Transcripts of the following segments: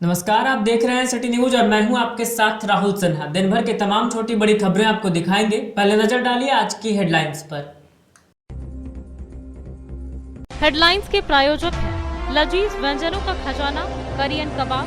नमस्कार, आप देख रहे हैं सिटी न्यूज और मैं हूं आपके साथ राहुल सिन्हा। दिन भर के तमाम छोटी बड़ी खबरें आपको दिखाएंगे। पहले नजर डालिए आज की हेडलाइंस पर। हेडलाइंस के प्रायोजक हैं लजीज व्यंजनों का खजाना करियन कबाब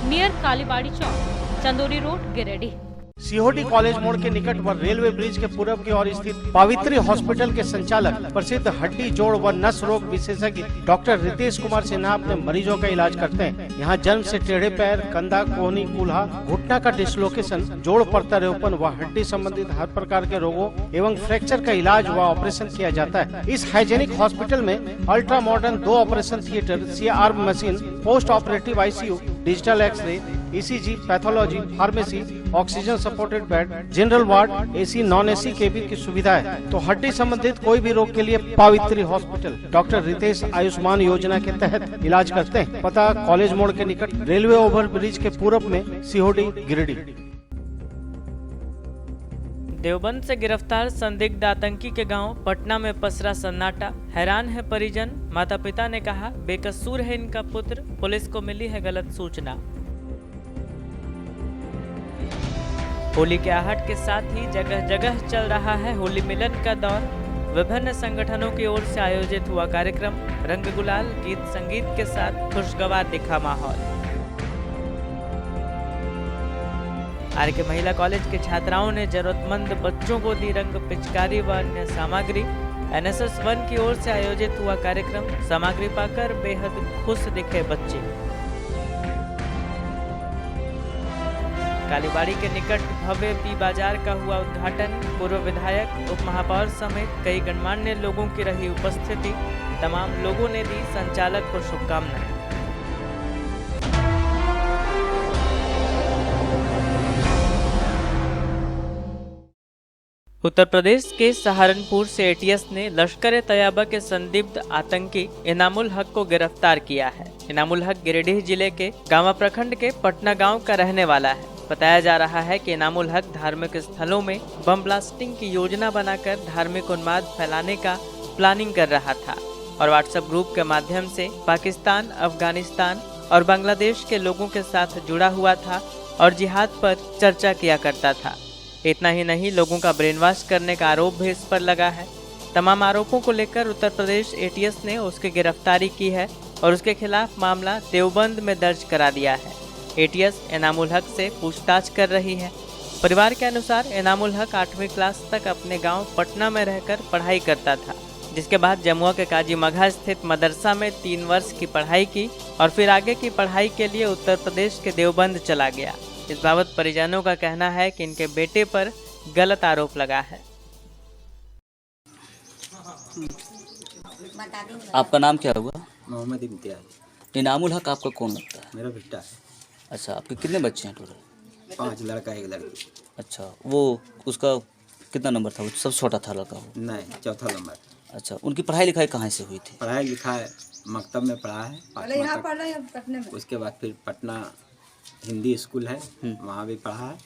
नियर कालीबाड़ी चौक, चंदोरी रोड, गिरिडीह। सीहोडी कॉलेज मोड़ के निकट व रेलवे ब्रिज के पूरब की ओर स्थित पावित्री हॉस्पिटल के संचालक प्रसिद्ध हड्डी जोड़ व नस रोग विशेषज्ञ डॉक्टर रितेश कुमार सिन्हा अपने मरीजों का इलाज करते हैं। यहाँ जन्म से टेढ़े पैर, कंधा, कोहनी, कूल्हा, घुटना का डिसलोकेशन, जोड़ प्रत्यारोपण व हड्डी संबंधित हर प्रकार के रोगों एवं फ्रैक्चर का इलाज व ऑपरेशन किया जाता है। इस हाइजेनिक हॉस्पिटल में ultra modern 2 operation theatre, CR machine, post operative ICU, digital X-ray, ECG, pathology, pharmacy, oxygen supported bed, general ward, AC, non AC cabin की सुविधा है। तो हड्डी संबंधित कोई भी रोग के लिए पावित्री हॉस्पिटल डॉक्टर रितेश आयुष्मान योजना के तहत इलाज करते हैं। पता कॉलेज मोड़ के निकट रेलवे ओवर ब्रिज के पूरब में, सीहोडी, गिरिडीह। देवबंद से गिरफ्तार संदिग्ध आतंकी के गांव पटना में पसरा सन्नाटा। हैरान है परिजन। माता पिता ने कहा बेकसूर है इनका पुत्र, पुलिस को मिली है गलत सूचना। होली के आहट के साथ ही जगह जगह चल रहा है होली मिलन का दौर। विभिन्न संगठनों की ओर से आयोजित हुआ कार्यक्रम। रंग गुलाल, गीत संगीत के साथ खुशगवार दिखा माहौल। आरके महिला कॉलेज के छात्राओं ने जरूरतमंद बच्चों को दी रंग, पिचकारी व अन्य सामग्री। NSS 1 की ओर से आयोजित हुआ कार्यक्रम। सामग्री पाकर बेहद खुश दिखे बच्चे। कालीबाड़ी के निकट भव्य पी बाजार का हुआ उद्घाटन। पूर्व विधायक, उप महापौर समेत कई गणमान्य लोगों की रही उपस्थिति। तमाम लोगों ने दी संचालक को शुभकामनाएं। उत्तर प्रदेश के सहारनपुर से ATS ने लश्कर तैयबा के संदिग्ध आतंकी इनामुल हक को गिरफ्तार किया है। इनामुल हक गिरिडीह जिले के गांवा प्रखंड के पटना गांव का रहने वाला है। बताया जा रहा है कि इनामुल हक धार्मिक स्थलों में बम ब्लास्टिंग की योजना बनाकर धार्मिक उन्माद फैलाने का प्लानिंग कर रहा था और व्हाट्सएप ग्रुप के माध्यम से पाकिस्तान, अफगानिस्तान और बांग्लादेश के लोगों के साथ जुड़ा हुआ था और जिहाद पर चर्चा किया करता था। इतना ही नहीं, लोगों का ब्रेन वॉश करने का आरोप भी इस पर लगा है। तमाम आरोपों को लेकर उत्तर प्रदेश ATS ने उसकी गिरफ्तारी की है और उसके खिलाफ मामला देवबंद में दर्ज करा दिया है। ATS इनामुल हक से पूछताछ कर रही है। परिवार के अनुसार इनामुल हक 8वीं क्लास तक अपने गांव पटना में रहकर पढ़ाई करता था, जिसके बाद जमुआ के काजी मघा स्थित मदरसा में 3 वर्ष की पढ़ाई की और फिर आगे की पढ़ाई के लिए उत्तर प्रदेश के देवबंद चला गया। इस बाबत परिजनों का कहना है कि इनके बेटे पर गलत आरोप लगा है। आपका नाम क्या हुआ? मोहम्मद इम्तियाज। इनामुल हक आपका कौन लगता है? मेरा बेटा है। अच्छा, आपके कितने बच्चे हैं टोटल? 5 लड़का 1 लड़की। अच्छा, वो उसका कितना नंबर था? वो सबसे छोटा था लड़का वो? नहीं, 4था नंबर। अच्छा, उनकी पढ़ाई लिखाई कहाँ से हुई थी? पढ़ाई लिखाई मकतब में पढ़ा है, 5वां तक। उसके बाद फिर पटना हिंदी स्कूल है, वहाँ भी पढ़ा है।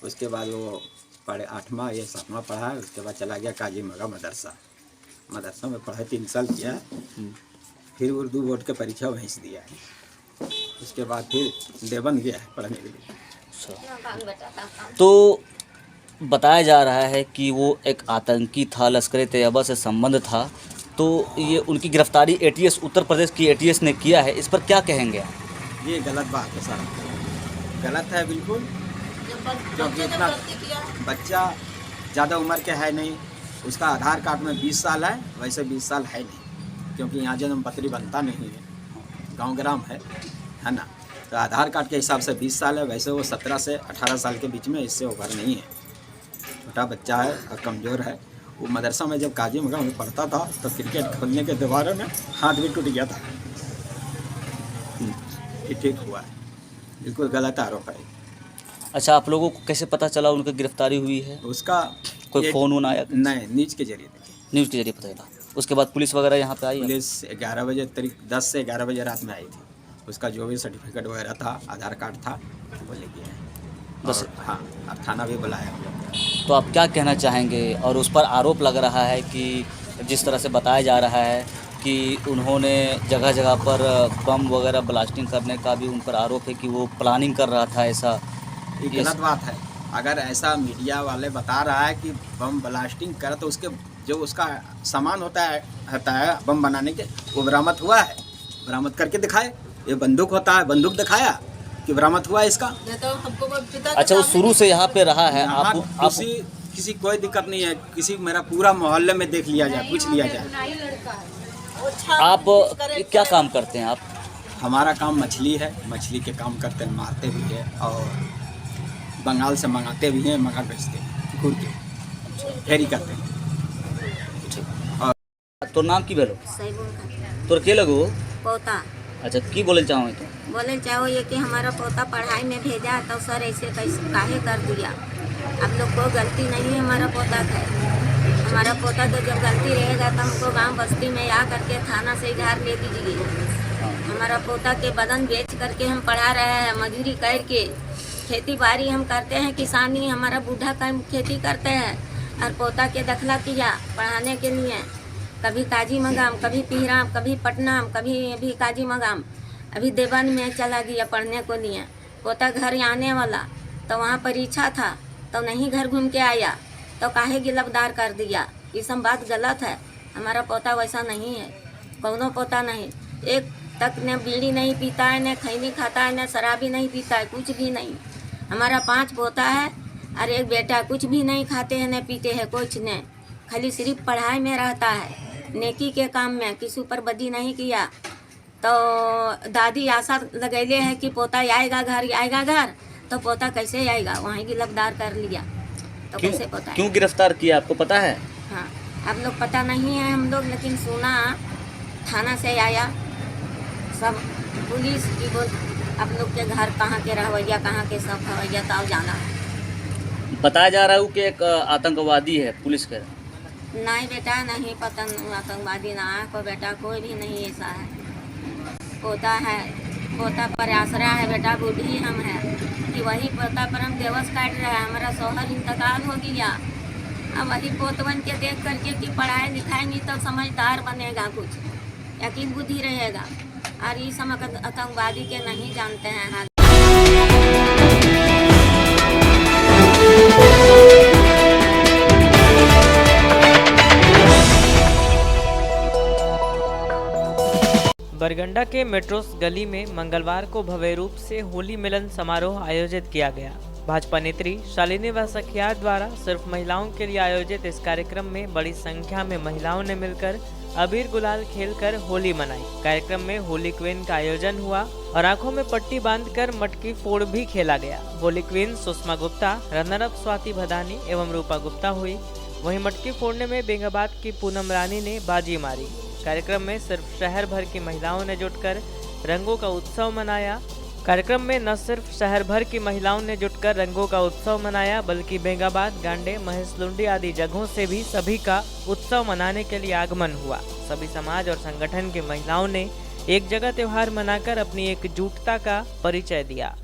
उसके बाद वो पढ़े 8वां या 7वां पढ़ा है। उसके बाद चला गया काजी मगा मदरसा में पढ़ाई 3 साल किया है। फिर उर्दू बोर्ड के परीक्षा वहीं से दिया है। उसके बाद फिर देवबंद गया है पढ़ने के लिए। तो बताया जा रहा है कि वो एक आतंकी था, लश्कर तैयबा से संबंध था। तो ये उनकी गिरफ्तारी ATS उत्तर प्रदेश की ATS ने किया है, इस पर क्या कहेंगे? ये गलत बात है सर, गलत है बिल्कुल। क्योंकि इतना बच्चा ज़्यादा उम्र के है नहीं। उसका आधार कार्ड में 20 साल है, वैसे 20 साल है नहीं, क्योंकि यहाँ जन्म पत्री बनता नहीं है, गांव ग्राम है ना। तो आधार कार्ड के हिसाब से 20 साल है, वैसे वो 17 से 18 साल के बीच में, इससे ओवर नहीं है। छोटा बच्चा है और कमज़ोर है। वो मदरसा में जब काजी मगा में पढ़ता था तो क्रिकेट खेलने के दीवारों में हाथ भी टूट गया था। ये ठीक हुआ है, बिल्कुल गलत आरोप है। अच्छा, आप लोगों को कैसे पता चला उनकी गिरफ्तारी हुई है? उसका कोई फ़ोन आया? नहीं, न्यूज़ के जरिए देखिए। न्यूज़ के जरिए पता चला। उसके बाद पुलिस वगैरह यहाँ पे आई? पुलिस 11 बजे, 10 से 11 बजे रात में आई थी। उसका जो भी सर्टिफिकेट वगैरह था, आधार कार्ड था, वो लेके आए बस। हाँ, अब थाना भी बुलाया। तो आप क्या कहना चाहेंगे? और उस पर आरोप लग रहा है कि जिस तरह से बताया जा रहा है कि उन्होंने जगह जगह पर बम वगैरह ब्लास्टिंग करने का भी उन पर आरोप है कि वो प्लानिंग कर रहा था ऐसा। ये गलत बात है। अगर ऐसा मीडिया वाले बता रहा है कि बम ब्लास्टिंग कर, तो उसके जो उसका सामान होता है बम बनाने के, वो बरामद हुआ है, बरामद करके दिखाए। ये बंदूक होता है, बंदूक दिखाया कि बरामद हुआ है इसका। अच्छा, वो शुरू से यहाँ पे रहा है। यहाँ आप किसी कोई दिक्कत नहीं है। किसी मेरा पूरा मोहल्ले में देख लिया जाए, पूछ लिया जाए। आप क्या काम करते हैं आप? हमारा काम मछली है, मछली के काम करते हैं, मारते भी हैं और बंगाल से मंगाते भी हैं, मंगा बेचते हैं, घूर के फेरी करते हैं। तो नाम की भेलो सही बोल तोर के लगो? पोता अच्छा, की बोले चाहो तो? बोले चाहो ये कि हमारा पोता पढ़ाई में भेजा तो सर ऐसे कैसे काहे कर दिया। आप लोग को गलती नहीं है, हमारा पोता का। हमारा पोता तो जब गलती रहेगा तो हमको गांव बस्ती में आ करके थाना से इजहार ले दीजिए। हमारा पोता के बदन बेच करके हम पढ़ा रहे हैं, मजदूरी करके खेती बाड़ी हम करते हैं, किसानी। हमारा बूढ़ा का खेती करते हैं और पोता के दखला किया पढ़ाने के लिए। कभी काजी मगाम, कभी पिहराम, कभी पटनाम, कभी अभी काजी मगाम। अभी देवन में चला गया पढ़ने को लिए। पोता घर आने वाला तो वहाँ परीक्षा था तो नहीं घर घूम के आया तो काहे गिरफ्तार कर दिया। ये सब बात गलत है। हमारा पोता वैसा नहीं है, कौनो पोता नहीं। एक तक न बीड़ी नहीं पीता है, न खैनी खाता है, न शराबी नहीं पीता है, कुछ भी नहीं। हमारा 5 पोता है और एक बेटा, कुछ भी नहीं खाते हैं न पीते हैं, कुछ नहीं। खाली सिर्फ पढ़ाई में रहता है, नेकी के काम में, किसी ऊपर बदी नहीं किया। तो दादी आशा लगैले है कि पोता आएगा घर, तो पोता कैसे आएगा? वहीं गिरफ्तार कर लिया तो कैसे पोता? क्यों गिरफ्तार किया आपको पता है? हाँ, आप लोग पता नहीं है हम लोग, लेकिन सुना थाना से आया सब पुलिस की बोल आप लोग के घर कहाँ के रहवैया, कहाँ के सब खवैया, तो जाना है। बताया जा रहा है कि एक आतंकवादी है पुलिस के। नहीं बेटा, नहीं पता, आतंकवादी ना है कोई बेटा, कोई भी नहीं ऐसा है। पोता है, पोता पर आसरा है बेटा, बूढ़ी हम है कि वही पोता पर हम दिवस काट रहे हैं। हमारा शौहर इंतकाल हो गया। अब वही पोतवन के देख करके कि पढ़ाई लिखाएंगी तो समझदार बनेगा, कुछ यकीन बुद्धि रहेगा। और ये सब आतंकवादी के नहीं जानते हैं हाल। बरगंडा के मेट्रोस गली में मंगलवार को भव्य रूप से होली मिलन समारोह आयोजित किया गया। भाजपा नेत्री शालिनी वसखिया द्वारा सिर्फ महिलाओं के लिए आयोजित इस कार्यक्रम में बड़ी संख्या में महिलाओं ने मिलकर अबीर गुलाल खेलकर होली मनाई। कार्यक्रम में होली क्वीन का आयोजन हुआ और आंखों में पट्टी बांधकर मटकी फोड़ भी खेला गया। Holi queen Sushma Gupta, runner up Swati Bhadani एवं रूपा गुप्ता हुई। वहीं मटकी फोड़ने में बेंगाबाद की पूनम रानी ने बाजी मारी। कार्यक्रम में सिर्फ शहर भर की महिलाओं ने जुटकर रंगों का उत्सव मनाया। कार्यक्रम में न सिर्फ शहर भर की महिलाओं ने जुटकर रंगों का उत्सव मनाया, बल्कि बेंगाबाद, गांडे, महेशलुंडी आदि जगहों से भी सभी का उत्सव मनाने के लिए आगमन हुआ। सभी समाज और संगठन की महिलाओं ने एक जगह त्योहार मनाकर अपनी एकजुटता का परिचय दिया।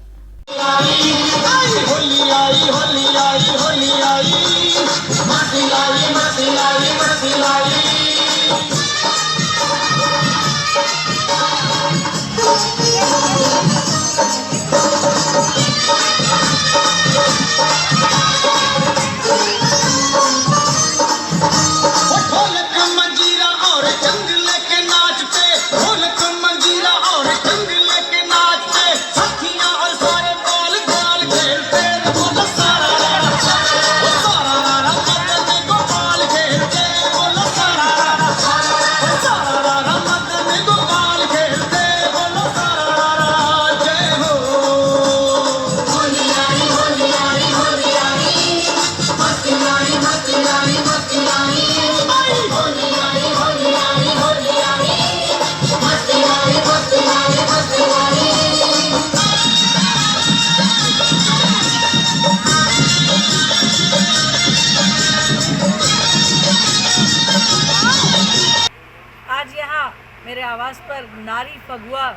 आज यहाँ मेरे आवास पर नारी फगुआ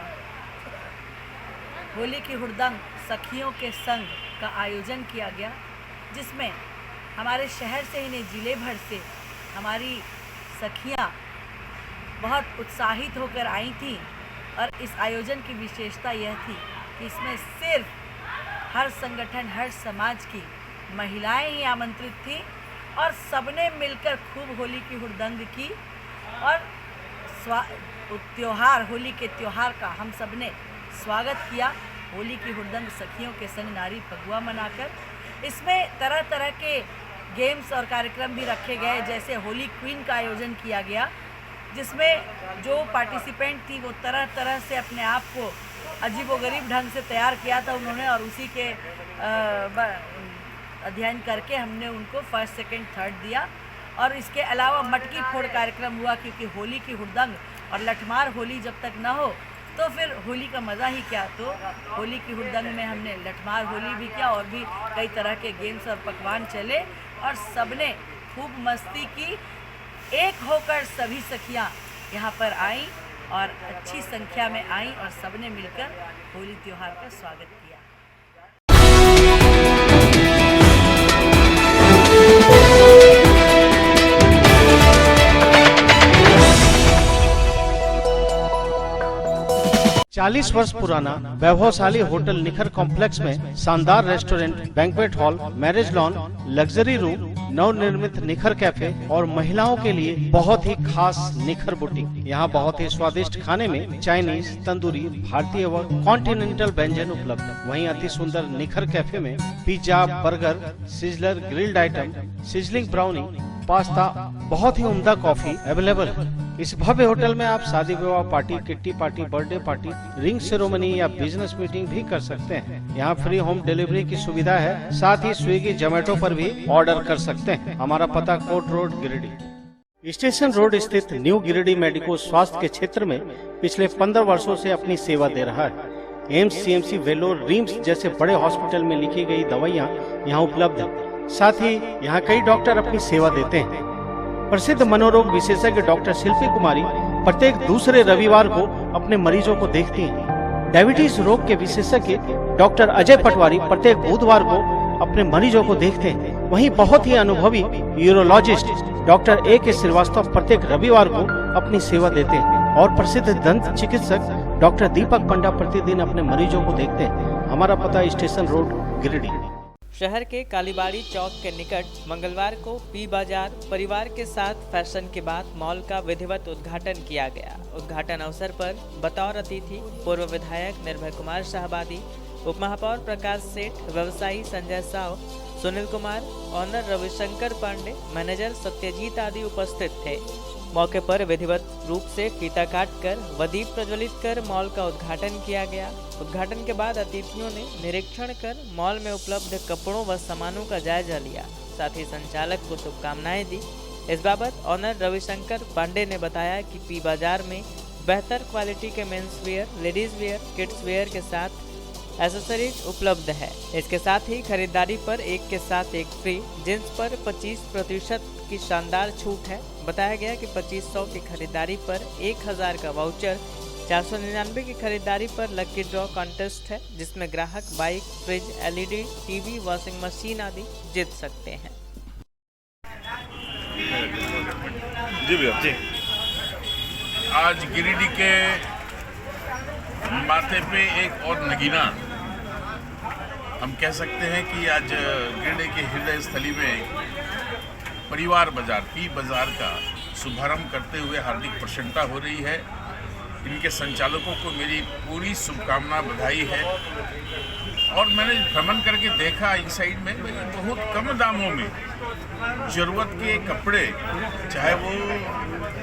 होली की हुड़दंग सखियों के संग का आयोजन किया गया, जिसमें हमारे शहर से ही नहीं जिले भर से हमारी सखियाँ बहुत उत्साहित होकर आई थी। और इस आयोजन की विशेषता यह थी कि इसमें सिर्फ हर संगठन, हर समाज की महिलाएं ही आमंत्रित थी और सबने मिलकर खूब होली की हुड़दंग की और त्योहार, होली के त्योहार का हम सब ने स्वागत किया। होली की हुड़दंग सखियों के संग नारी फगुआ मनाकर इसमें तरह तरह के गेम्स और कार्यक्रम भी रखे गए, जैसे होली क्वीन का आयोजन किया गया, जिसमें जो पार्टिसिपेंट थी वो तरह तरह से अपने आप को अजीबोगरीब ढंग से तैयार किया था उन्होंने, और उसी के अध्ययन करके हमने उनको फर्स्ट, सेकंड, थर्ड दिया। और इसके अलावा मटकी फोड़ कार्यक्रम हुआ, क्योंकि होली की हुड़दंग और लठमार होली जब तक ना हो तो फिर होली का मज़ा ही क्या। तो होली की हुड़दंग में हमने लठमार होली भी किया और भी कई तरह के गेम्स और पकवान चले और सबने खूब मस्ती की। एक होकर सभी सखियां यहाँ पर आईं और अच्छी संख्या में आईं और सबने मिलकर होली त्योहार का स्वागत किया। 40 वर्ष पुराना वैभवशाली होटल निखर कॉम्प्लेक्स में शानदार restaurant, banquet hall, marriage lawn, luxury room, नवनिर्मित निखर कैफे और महिलाओं के लिए बहुत ही खास निखर बुटीक। यहाँ बहुत ही स्वादिष्ट खाने में चाइनीज, तंदूरी, भारतीय व कॉन्टिनेंटल व्यंजन उपलब्ध। वहीं अति सुंदर निखर कैफे में pizza, burger, sizzler, grilled item, sizzling brownie, pasta, बहुत ही उम्दा कॉफी अवेलेबल है। इस भव्य होटल में आप शादी विवाह party, kitty party, birthday party, ring ceremony या बिजनेस मीटिंग भी कर सकते हैं। यहाँ फ्री होम डिलीवरी की सुविधा है, साथ ही स्विगी, जोमेटो पर भी ऑर्डर कर सकते हैं। हमारा पता Kot road, Giridih. Station road स्थित न्यू गिरिडीह मेडिको स्वास्थ्य के क्षेत्र में पिछले 15 वर्षों से अपनी सेवा दे रहा है। एम्स, सीएमसी, वेलोर, रिम्स जैसे बड़े हॉस्पिटल में लिखी गई दवाइयाँ यहाँ उपलब्ध है। साथ ही यहाँ कई डॉक्टर अपनी सेवा देते हैं। प्रसिद्ध मनोरोग विशेषज्ञ डॉक्टर शिल्पी कुमारी प्रत्येक दूसरे रविवार को अपने मरीजों को देखती हैं। डायबिटीज रोग के विशेषज्ञ डॉक्टर अजय पटवारी प्रत्येक बुधवार को अपने मरीजों को देखते हैं। वहीं बहुत ही अनुभवी यूरोलॉजिस्ट डॉक्टर ए के श्रीवास्तव प्रत्येक रविवार को अपनी सेवा देते हैं और प्रसिद्ध दंत चिकित्सक डॉक्टर दीपक पंडा प्रतिदिन अपने मरीजों को देखते हैं। हमारा पता स्टेशन रोड, गिरिडीह। शहर के कालीबाड़ी चौक के निकट मंगलवार को पी बाजार परिवार के साथ फैशन के बाद मॉल का विधिवत उद्घाटन किया गया। उद्घाटन अवसर पर बतौर अतिथि पूर्व विधायक निर्भय कुमार शाहबादी, उप महापौर प्रकाश सेठ, व्यवसायी संजय साव, सुनील कुमार, ऑनर रविशंकर पांडे, मैनेजर सत्यजीत आदि उपस्थित थे। मौके पर विधिवत रूप से फीता काटकर व दीप प्रज्वलित कर मॉल का उद्घाटन किया गया। उद्घाटन के बाद अतिथियों ने निरीक्षण कर मॉल में उपलब्ध कपड़ों व सामानों का जायजा लिया, साथ ही संचालक को शुभकामनाएं दी। इस बाबत ऑनर रविशंकर पांडे ने बताया कि पी बाजार में बेहतर क्वालिटी के men's wear, ladies wear, kids where के साथ एसेसरीज उपलब्ध है। इसके साथ ही खरीदारी पर एक के साथ एक फ्री, जींस पर 25% की शानदार छूट है। बताया गया कि 2500 की खरीदारी पर 1000 का वाउचर, 499 की खरीदारी पर लकी ड्रॉ कॉन्टेस्ट है, जिसमें ग्राहक bike, fridge, LED TV, washing machine आदि जीत सकते हैं। जी भैया जी। आज गिरिडीह के माथे पे एक और नगीना, हम कह सकते हैं कि आज गिरिडीह के हृदय स्थली में परिवार बाजार, पी बाजार का शुभारंभ करते हुए हार्दिक प्रसन्नता हो रही है। इनके संचालकों को मेरी पूरी शुभकामना, बधाई है। और मैंने भ्रमण करके देखा इस साइड में बहुत कम दामों में ज़रूरत के कपड़े, चाहे वो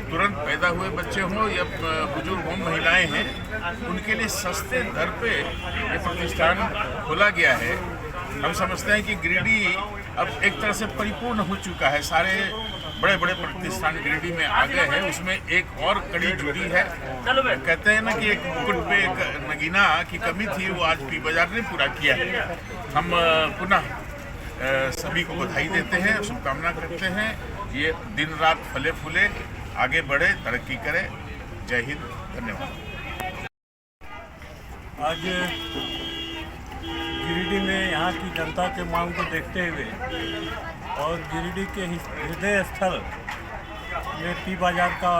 तुरंत पैदा हुए बच्चे हों या बुजुर्ग हों, महिलाएं हैं, उनके लिए सस्ते दर पे ये प्रतिष्ठान खोला गया है। हम समझते हैं कि गिरिडीह अब एक तरह से परिपूर्ण हो चुका है। सारे बड़े बड़े प्रतिष्ठान गिरिडीह में आ गए हैं, उसमें एक और कड़ी जुड़ी है। कहते हैं ना कि एक मुकुट पे एक नगीना की कमी थी, वो आज पी बाजार ने पूरा किया है। हम पुनः सभी को बधाई देते हैं, शुभकामना करते हैं। ये दिन रात फले फूले, आगे बढ़े, तरक्की करे। जय हिंद, धन्यवाद। आज गिरिडीह में यहाँ की जनता के मांग को देखते हुए और गिरिडीह के हृदय स्थल में पी बाजार का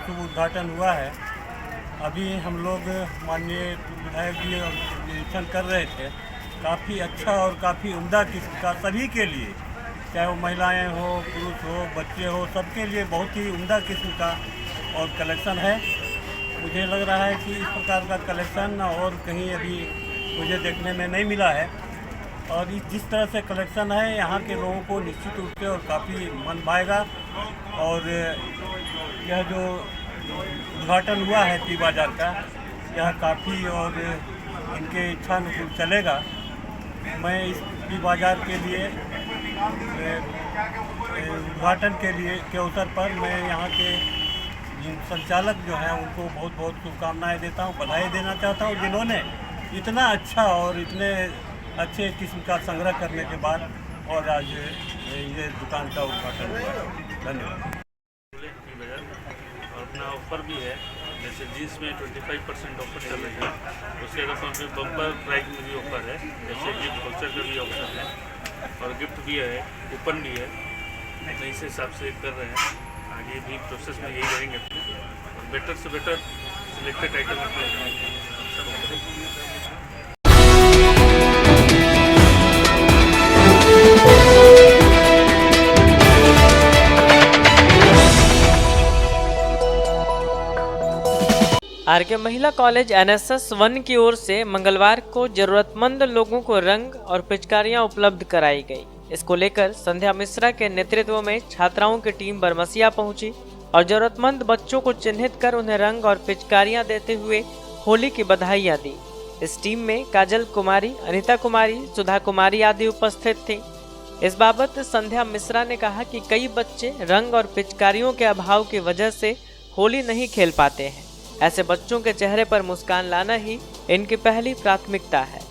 शुभ उद्घाटन हुआ है। अभी हम लोग माननीय विधायक जी निरीक्षण कर रहे थे। काफ़ी अच्छा और काफ़ी उम्दा किस्म का सभी के लिए, चाहे वो महिलाएं हो, पुरुष हो, बच्चे हो, सबके लिए बहुत ही उम्दा किस्म का और कलेक्शन है। मुझे लग रहा है कि इस प्रकार का कलेक्शन और कहीं अभी मुझे देखने में नहीं मिला है। और जिस तरह से कलेक्शन है, यहाँ के लोगों को निश्चित रूप से और काफ़ी मन भाएगा। और यह जो उद्घाटन हुआ है टी बाज़ार का, यह काफ़ी और इनके इच्छानुकूल चलेगा। मैं इस टी बाज़ार के लिए उद्घाटन के अवसर पर मैं यहाँ के संचालक जो हैं उनको बहुत बहुत शुभकामनाएं देता हूँ, बधाई देना चाहता हूँ, जिन्होंने इतना अच्छा और इतने अच्छे किस्म का संग्रह करने के बाद और आज ये दुकान का उद्घाटन हुआ। धन्यवाद। और अपना ऑफर भी है, जैसे जीन्स में 25% ऑफर चल रही है, उसके अलावा फिर बम्पर प्राइस में भी ऑफर है, जैसे गिफ्ट वाउचर का भी ऑप्शन है और गिफ्ट भी है, कूपन भी है। तो इस हिसाब से कर रहे हैं, आगे भी प्रोसेस में यही रहेंगे और बेटर से बेटर सिलेक्टेड आइटम आरके महिला कॉलेज एनएसएस 1 की ओर से मंगलवार को जरूरतमंद लोगों को रंग और पिचकारियां उपलब्ध कराई गई। इसको लेकर संध्या मिश्रा के नेतृत्व में छात्राओं की टीम बरमसिया पहुंची और जरूरतमंद बच्चों को चिन्हित कर उन्हें रंग और पिचकारियां देते हुए होली की बधाइयां दी। इस टीम में काजल कुमारी, अनिता कुमारी, सुधा कुमारी आदि उपस्थित थी। इस बाबत संध्या मिश्रा ने कहा कि कई बच्चे रंग और पिचकारियों के अभाव की वजह से होली नहीं खेल पाते हैं। ऐसे बच्चों के चेहरे पर मुस्कान लाना ही इनकी पहली प्राथमिकता है।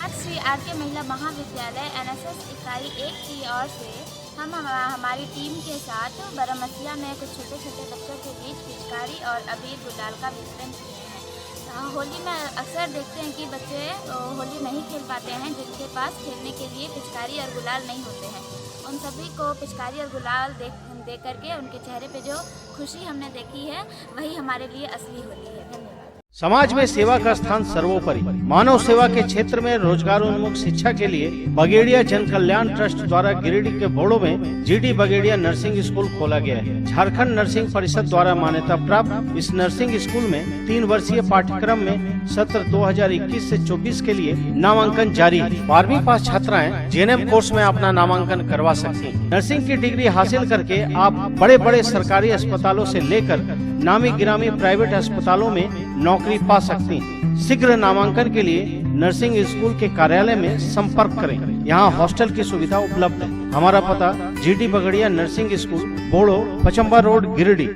आज श्री आरके महिला महाविद्यालय एनएसएस इकाई 1 की ओर से हम हमारी टीम के साथ बरमसिया में कुछ छोटे छोटे बच्चों के बीच पिचकारी और अबीर गुलाल का वितरण किए हैं। होली में अक्सर देखते हैं कि बच्चे होली नहीं खेल पाते हैं, जिनके पास खेलने के लिए पिचकारी और गुलाल नहीं होते हैं। उन सभी को पिचकारी और गुलाल दे करके उनके चेहरे पे जो खुशी हमने देखी है, वही हमारे लिए असली होली है। धन्यवाद। समाज में सेवा का स्थान सर्वोपरि। मानव सेवा के क्षेत्र में रोजगार उन्मुख शिक्षा के लिए बगेड़िया जन कल्याण ट्रस्ट द्वारा गिरिडीह के बोड़ो में जीडी बगेड़िया नर्सिंग स्कूल खोला गया है। झारखंड नर्सिंग परिषद द्वारा मान्यता प्राप्त इस नर्सिंग स्कूल में 3 वर्षीय पाठ्यक्रम में सत्र 2021 से 24 के लिए नामांकन जारी है। 12वीं पास छात्राएं जेएनएम कोर्स में अपना नामांकन करवा सकती हैं। नर्सिंग की डिग्री हासिल करके आप बड़े बड़े सरकारी अस्पतालों से लेकर नामी गिरामी प्राइवेट अस्पतालों में नौकरी पा सकती हैं। शीघ्र नामांकन के लिए नर्सिंग स्कूल के कार्यालय में संपर्क करें। यहाँ हॉस्टल की सुविधा उपलब्ध है। हमारा पता जीडी बगड़िया नर्सिंग स्कूल, बोड़ो, पचम्बा रोड, गिरिडीह।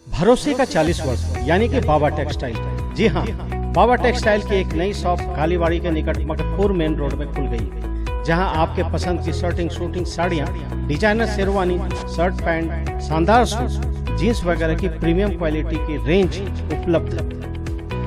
भरोसे का 40 वर्ष यानी कि बाबा टेक्सटाइल। जी हाँ, बाबा टेक्सटाइल की एक नई शॉप कालीबाड़ी के निकट मकतपुर मेन रोड में खुल गई है, जहाँ आपके पसंद की शर्टिंग शूटिंग साड़ियाँ, डिजाइनर शेरवानी, शर्ट पैंट, शानदार सूट, जीन्स वगैरह की प्रीमियम क्वालिटी की रेंज उपलब्ध है।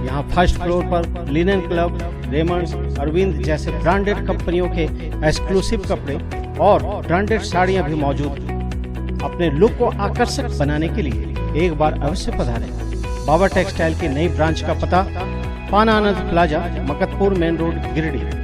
यहाँ फर्स्ट फ्लोर पर लिनन क्लब, रेमंड्स, अरविंद जैसे ब्रांडेड कंपनियों के एक्सक्लूसिव कपड़े और ब्रांडेड साड़ियाँ भी मौजूद हैं। अपने लुक को आकर्षक बनाने के लिए एक बार अवश्य पधारें। बाबा टेक्सटाइल की नई ब्रांच का पता पान Anand plaza, Makatpur main road, Giridih.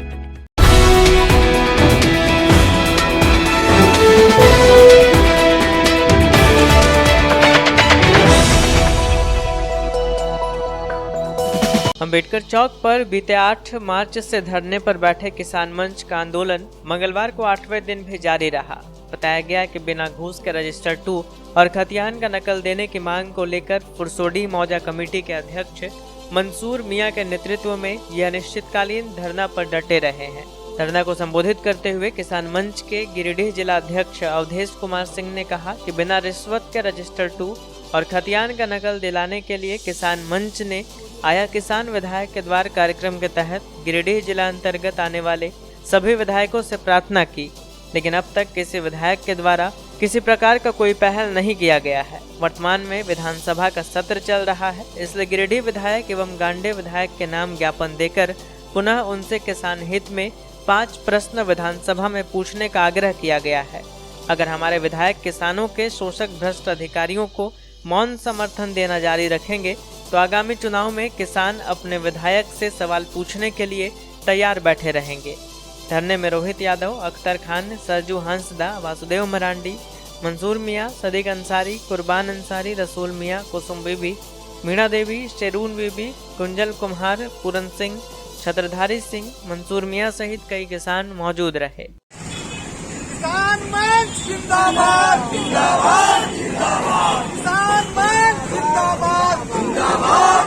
Ambedkar Chowk पर बीते 8 मार्च से धरने पर बैठे किसान मंच का आंदोलन मंगलवार को 8वें दिन भी जारी रहा। बताया गया कि बिना घूस के रजिस्टर 2 और खतियान का नकल देने की मांग को लेकर फुरसोडी मौजा कमेटी के अध्यक्ष मंसूर मियां के नेतृत्व में यह अनिश्चितकालीन धरना पर डटे रहे हैं। धरना को संबोधित करते हुए किसान मंच के गिरिडीह जिला अध्यक्ष अवधेश कुमार सिंह ने कहा कि बिना रिश्वत के रजिस्टर 2 और खतियान का नकल दिलाने के लिए किसान मंच ने आया किसान विधायक के द्वार कार्यक्रम के तहत गिरिडीह जिला अंतर्गत आने वाले सभी विधायकों से प्रार्थना की, लेकिन अब तक किसी विधायक के द्वारा किसी प्रकार का कोई पहल नहीं किया गया है। वर्तमान में विधानसभा का सत्र चल रहा है, इसलिए गिरिडीह विधायक एवं गांडे विधायक के नाम ज्ञापन देकर पुनः उनसे किसान हित में 5 प्रश्न विधानसभा में पूछने का आग्रह किया गया है। अगर हमारे विधायक किसानों के शोषक भ्रष्ट अधिकारियों को मौन समर्थन देना जारी रखेंगे तो आगामी चुनाव में किसान अपने विधायक से सवाल पूछने के लिए तैयार बैठे रहेंगे। धरने में रोहित यादव, अख्तर खान, सरजू हंसदा, वासुदेव मरांडी, मंसूर मियाँ, सदीक अंसारी, कुर्बान अंसारी, रसूल मियाँ, कुसुम बीबी, मीणा देवी, शेरून बीबी, कुंजल कुम्हार, पूरन सिंह, छत्रधारी सिंह, मंसूर मियाँ सहित कई किसान मौजूद रहे। किसान मंच जिंदाबाद जिंदाबाद जिंदाबाद, किसान मंच जिंदाबाद जिंदाबाद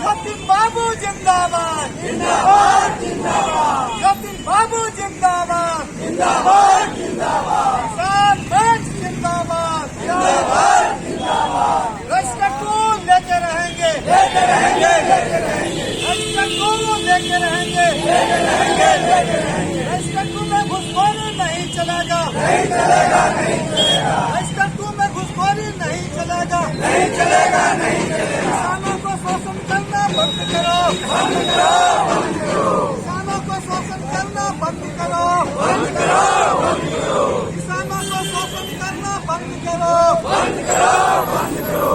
यतीम बाबू जिंदाबाद जिंदाबाद जिंदाबाद, यतीम बाबू जिंदाबाद जिंदाबाद जिंदाबाद, किसान मंच जिंदाबाद जिंदाबाद जिंदाबाद, रश्कून लेके रहेंगे लेके रहेंगे लेके रहेंगे, रश्कून लेके रहेंगे लेके रहेंगे लेके रहेंगे, रश्कून में घुसखोरी नहीं चलेगा नहीं चलेगा नहीं चलेगा, रश्कून में घुसखोरी नहीं चलेगा नहीं चलेगा नहीं चलेगा, किसानों को शोषण करना बंद करो बंद करो बंद करो, किसानों को शोषण करना बंद करो बंद करो बंद करो, किसानों को शोषण करना बंद करो बंद करो बंद करो,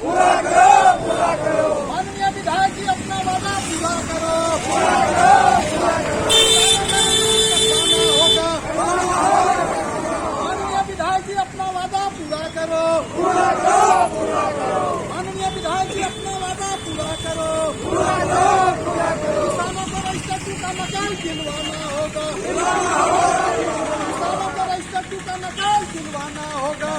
पूरा करो पूरा करो, माननीय विधायक जी अपना वादा पूरा करो पूरा करो पूरा करो, माननीय विधायक जी अपना वादा पूरा करो पूरा करो पूरा करो, माननीय विधायक जी अपना वादा पूरा करो पूरा करो पूरा करो, किसानों को रजिस्ट्री का नकल दिलवाना होगा किसानों को रजिस्ट्री का नकल दिलवाना होगा।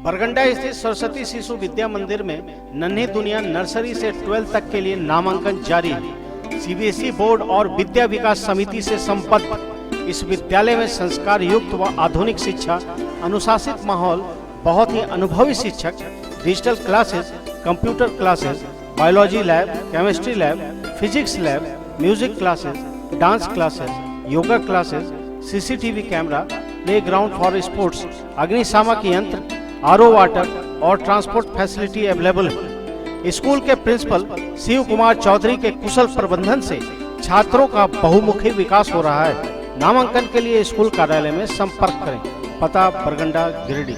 बरगंडा स्थित सरस्वती शिशु विद्या मंदिर में नन्ही दुनिया नर्सरी से 12 तक के लिए नामांकन जारी है। सीबीएसई बोर्ड और विद्या विकास समिति से संबद्ध इस विद्यालय में संस्कार युक्त व आधुनिक शिक्षा, अनुशासित माहौल, बहुत ही अनुभवी शिक्षक, digital classes, computer classes, biology lab, chemistry lab, physics lab, music classes, dance classes, yoga classes, CCTV camera, play ground for sports, अग्निशामक यंत्र, आरओ वाटर और ट्रांसपोर्ट फैसिलिटी अवेलेबल है। स्कूल के प्रिंसिपल शिव कुमार चौधरी के कुशल प्रबंधन से छात्रों का बहुमुखी विकास हो रहा है। नामांकन के लिए स्कूल कार्यालय में संपर्क करें। पता बरगंडा Giridih.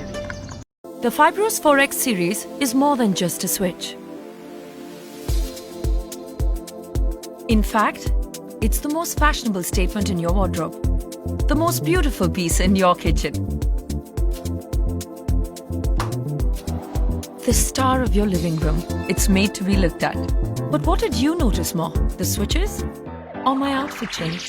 The Fibros 4X series is more than just a switch. In fact, it's the most fashionable statement in your wardrobe, the most beautiful piece in your kitchen, the star of your living room. It's made to be looked at. But what did you notice more? The switches or my outfit change?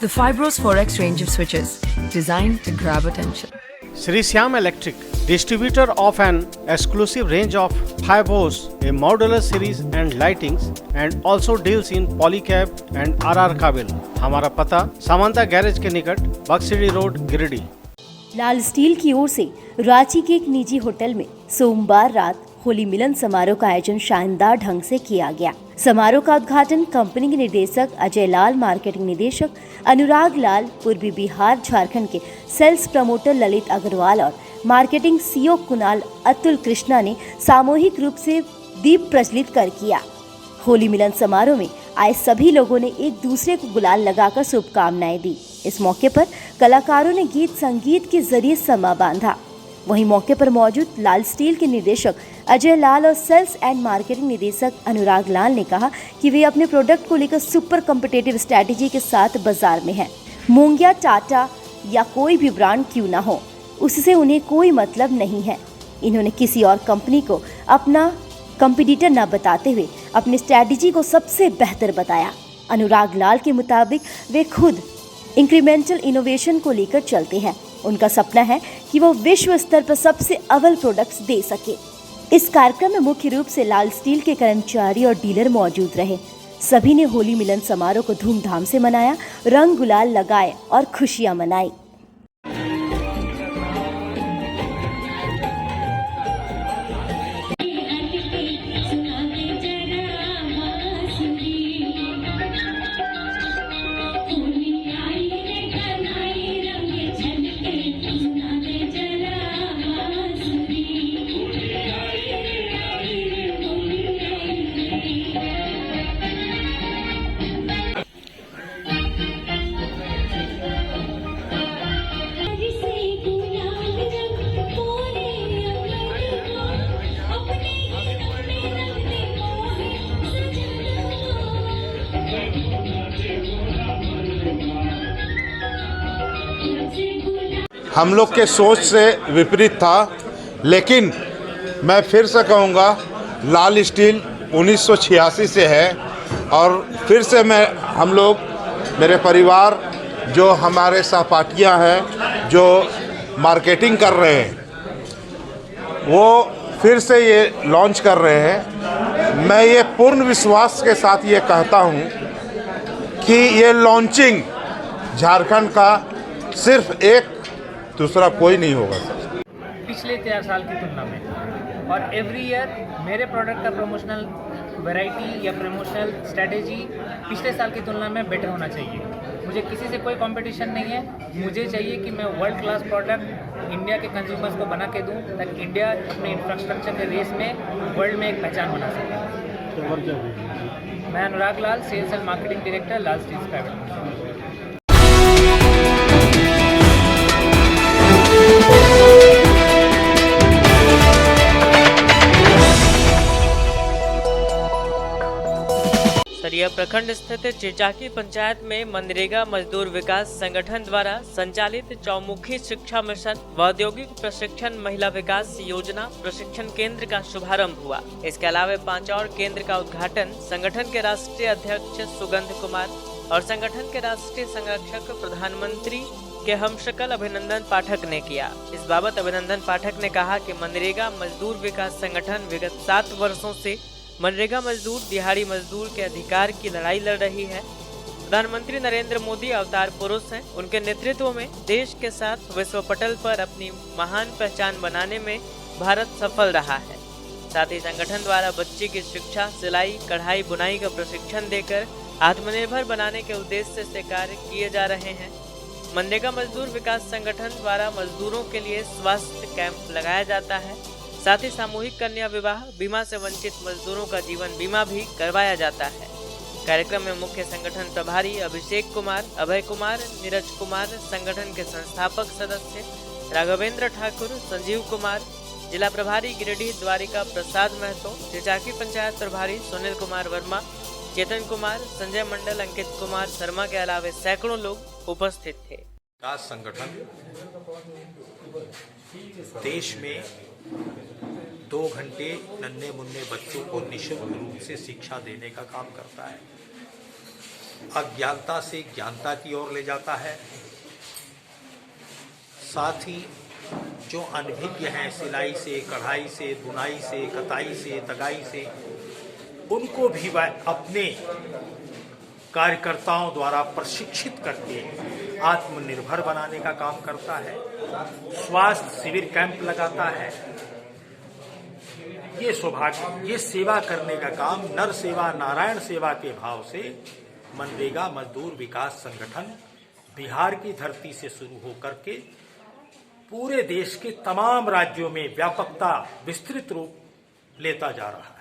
The Fibros 4X range of switches, designed to grab attention. Sri Syam Electric, distributor of an exclusive range of Fibros, a modular series and lightings, and also deals in polycab and RR काबिल। हमारा पता Samanta garage के निकट बक्सिडी road Giridih. लाल steel की ओर से रांची के एक निजी होटल में सोमवार रात होली मिलन समारोह का आयोजन शानदार ढंग से किया गया। समारोह का उद्घाटन कंपनी के निदेशक अजय लाल, मार्केटिंग निदेशक अनुराग लाल, पूर्वी बिहार झारखंड के सेल्स प्रमोटर ललित अग्रवाल और मार्केटिंग सीईओ कुणाल अतुल कृष्णा ने सामूहिक रूप से दीप प्रज्वलित कर किया। होली मिलन समारोह में आए सभी लोगों ने एक दूसरे को गुलाल लगाकर शुभकामनाएं दी। इस मौके पर कलाकारों ने गीत संगीत के जरिए समा बांधा। वहीं मौके पर मौजूद लाल स्टील के निदेशक अजय लाल और सेल्स एंड मार्केटिंग निदेशक अनुराग लाल ने कहा कि वे अपने प्रोडक्ट को लेकर सुपर कॉम्पिटिटिव स्ट्रैटेजी के साथ बाजार में हैं। मूंगिया, टाटा या कोई भी ब्रांड क्यों ना हो, उससे उन्हें कोई मतलब नहीं है। इन्होंने किसी और कंपनी को अपना कंपटीटर न बताते हुए अपनी स्ट्रैटेजी को सबसे बेहतर बताया। अनुराग लाल के मुताबिक वे खुद इंक्रीमेंटल इनोवेशन को लेकर चलते हैं। उनका सपना है कि वो विश्व स्तर पर सबसे अव्वल प्रोडक्ट्स दे सके। इस कार्यक्रम में मुख्य रूप से लाल स्टील के कर्मचारी और डीलर मौजूद रहे। सभी ने होली मिलन समारोह को धूमधाम से मनाया, रंग गुलाल लगाए और खुशियां मनाई। हम लोग के सोच से विपरीत था, लेकिन मैं फिर से कहूँगा लाल स्टील 1986 से है और फिर से हम लोग मेरे परिवार जो हमारे सहपाठियाँ हैं जो मार्केटिंग कर रहे हैं वो फिर से ये लॉन्च कर रहे हैं। मैं ये पूर्ण विश्वास के साथ ये कहता हूँ कि ये लॉन्चिंग झारखंड का सिर्फ एक, दूसरा कोई नहीं होगा पिछले 4 साल की तुलना में। और एवरी ईयर मेरे प्रोडक्ट का प्रमोशनल वैरायटी या प्रमोशनल स्ट्रेटेजी पिछले साल की तुलना में बेटर होना चाहिए। मुझे किसी से कोई कंपटीशन नहीं है, मुझे चाहिए कि मैं वर्ल्ड क्लास प्रोडक्ट इंडिया के कंज्यूमर्स को बना के दूं ताकि इंडिया अपने इंफ्रास्ट्रक्चर के रेस में वर्ल्ड में एक पहचान बना सके। मैं Anurag Lal, sales and marketing director, Lal steels private limited. Sariya प्रखंड स्थित चिचाकी पंचायत में मनरेगा मजदूर विकास संगठन द्वारा संचालित चौमुखी शिक्षा मिशन व औद्योगिक प्रशिक्षण महिला विकास योजना प्रशिक्षण केंद्र का शुभारंभ हुआ। इसके अलावा 5 और केंद्र का उद्घाटन संगठन के राष्ट्रीय अध्यक्ष सुगंध कुमार और संगठन के राष्ट्रीय संरक्षक प्रधानमंत्री के हमशक्ल अभिनंदन पाठक ने किया। इस बाबत अभिनंदन पाठक ने कहा कि मनरेगा मजदूर विकास संगठन विगत 7 वर्षों से मनरेगा मजदूर, दिहाड़ी मजदूर के अधिकार की लड़ाई लड़ रही है। प्रधानमंत्री नरेंद्र मोदी अवतार पुरुष हैं। उनके नेतृत्व में देश के साथ विश्व पटल पर अपनी महान पहचान बनाने में भारत सफल रहा है। साथ ही संगठन द्वारा बच्चे की शिक्षा, सिलाई, कढ़ाई, बुनाई का प्रशिक्षण देकर आत्मनिर्भर बनाने के उद्देश्य से कार्य किए जा रहे हैं। मनरेगा मजदूर विकास संगठन द्वारा मजदूरों के लिए स्वास्थ्य कैंप लगाया जाता है। साथ ही सामूहिक कन्या विवाह, बीमा से वंचित मजदूरों का जीवन बीमा भी करवाया जाता है। कार्यक्रम में मुख्य संगठन प्रभारी अभिषेक कुमार, अभय कुमार, नीरज कुमार, संगठन के संस्थापक सदस्य राघवेंद्र ठाकुर, संजीव कुमार, जिला प्रभारी गिरिडीह द्वारिका प्रसाद महतो, चिचाकी पंचायत प्रभारी सुनील कुमार वर्मा, चेतन कुमार, संजय मंडल, अंकित कुमार शर्मा के अलावा सैकड़ों लोग उपस्थित थे। विकास संगठन देश में 2 घंटे नन्हे मुन्ने बच्चों को निःशुल्क रूप से शिक्षा देने का काम करता है। अज्ञानता से ज्ञानता की ओर ले जाता है। साथ ही जो अनभिज्ञ हैं सिलाई से, कढ़ाई से, बुनाई से, कताई से, तगाई से, उनको भी वह अपने कार्यकर्ताओं द्वारा प्रशिक्षित करके आत्मनिर्भर बनाने का काम करता है। स्वास्थ्य शिविर कैंप लगाता है। ये सौभाग्य, ये सेवा करने का काम नर सेवा नारायण सेवा के भाव से मनरेगा मजदूर विकास संगठन बिहार की धरती से शुरू होकर के पूरे देश के तमाम राज्यों में व्यापकता विस्तृत रूप लेता जा रहा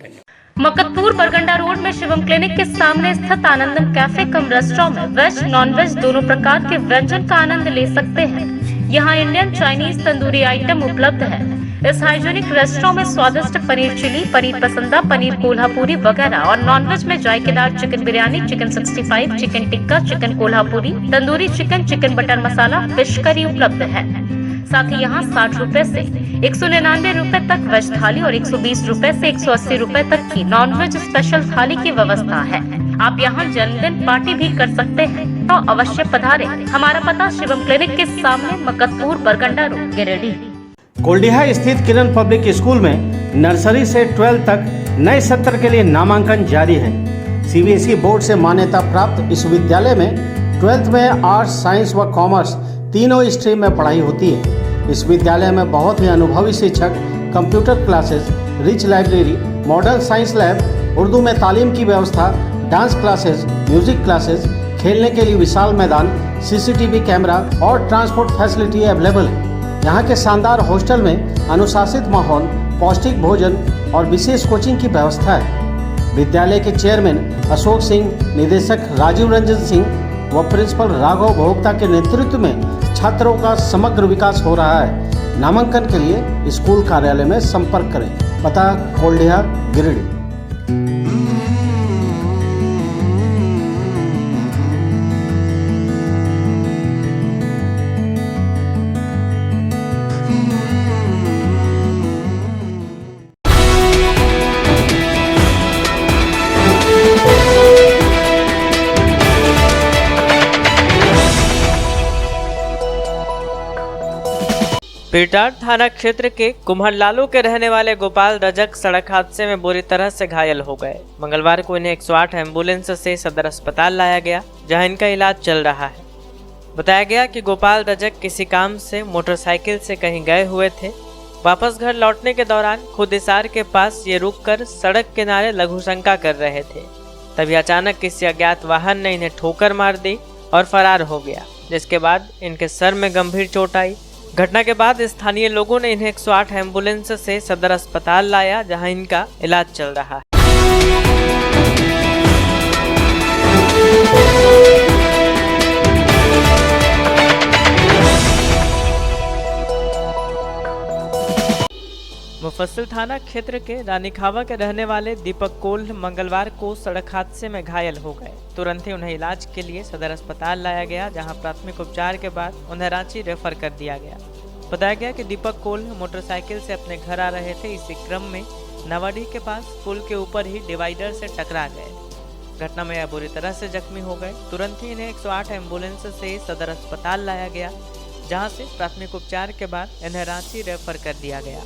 है। मकतपुर बरगंडा रोड में शिवम क्लिनिक के सामने स्थित आनंदम कैफे कम रेस्टोरेंट में वेज नॉन वेज दोनों प्रकार के व्यंजन का आनंद ले सकते हैं। यहाँ इंडियन, चाइनीज, तंदूरी आइटम उपलब्ध है। इस हाइजीनिक रेस्टोरेंट में स्वादिष्ट पनीर चिली, पनीर पसंदा, पनीर कोल्हापुरी वगैरह और नॉनवेज में जायकेदार chicken biryani, chicken 65, chicken tikka, chicken Kolhapuri, tandoori chicken, chicken butter masala, fish curry उपलब्ध है। साथ ही यहाँ 60 रुपए से 199 रुपए तक वेज थाली और 120 रुपए से 180 रुपए तक की नॉनवेज स्पेशल थाली की व्यवस्था है। आप यहाँ जन्मदिन पार्टी भी कर सकते हैं, तो अवश्य पधारें। हमारा पता शिवम क्लिनिक के सामने, मकतपुर, बरगंडा रोड, गिरिडीह। कोल्डिहा स्थित किरण पब्लिक स्कूल में नर्सरी से 12 तक नए सत्र के लिए नामांकन जारी है। सीबीएसई बोर्ड से मान्यता प्राप्त इस विद्यालय में 12th में आर्ट्स, साइंस व कॉमर्स तीनों स्ट्रीम में पढ़ाई होती है। इस विद्यालय में बहुत ही अनुभवी शिक्षक, computer classes, rich library, modern science lab, Urdu में तालीम की व्यवस्था, डांस क्लासेस, म्यूजिक क्लासेस, खेलने के लिए विशाल मैदान, सीसीटीवी कैमरा और ट्रांसपोर्ट फैसिलिटी अवेलेबल है। यहाँ के शानदार हॉस्टल में अनुशासित माहौल, पौष्टिक भोजन और विशेष कोचिंग की व्यवस्था है। विद्यालय के चेयरमैन अशोक सिंह, निदेशक राजीव रंजन सिंह व प्रिंसिपल राघव भोक्ता के नेतृत्व में छात्रों का समग्र विकास हो रहा है। नामांकन के लिए स्कूल कार्यालय में संपर्क करें। पता कोल्डिहा, गिरिडीह। पीटार थाना क्षेत्र के कुम्हरलालू के रहने वाले गोपाल रजक सड़क हादसे में बुरी तरह से घायल हो गए। मंगलवार को इन्हें 108 एम्बुलेंस से सदर अस्पताल लाया गया, जहां इनका इलाज चल रहा है। बताया गया कि गोपाल रजक किसी काम से मोटरसाइकिल से कहीं गए हुए थे। वापस घर लौटने के दौरान खुदिसार के पास ये रुककर सड़क किनारे लघुशंका कर रहे थे। तभी अचानक किसी अज्ञात वाहन ने इन्हें ठोकर मार दी और फरार हो गया, जिसके बाद इनके सर में गंभीर चोट आई। घटना के बाद स्थानीय लोगों ने इन्हें 108 एम्बुलेंस से सदर अस्पताल लाया, जहां इनका इलाज चल रहा है। मुफस्सिल थाना क्षेत्र के रानीखावा के रहने वाले दीपक कोल मंगलवार को सड़क हादसे में घायल हो गए। तुरंत ही उन्हें इलाज के लिए सदर अस्पताल लाया गया, जहां प्राथमिक उपचार के बाद उन्हें रांची रेफर कर दिया गया। बताया गया कि दीपक कोल मोटरसाइकिल से अपने घर आ रहे थे। इसी क्रम में नवाडीह के पास पुल के ऊपर ही डिवाइडर से टकरा गए। घटना में यह बुरी तरह से जख्मी हो गए। तुरंत ही इन्हें 108 एम्बुलेंस से सदर अस्पताल लाया गया, जहां से प्राथमिक उपचार के बाद इन्हें रांची रेफर कर दिया गया।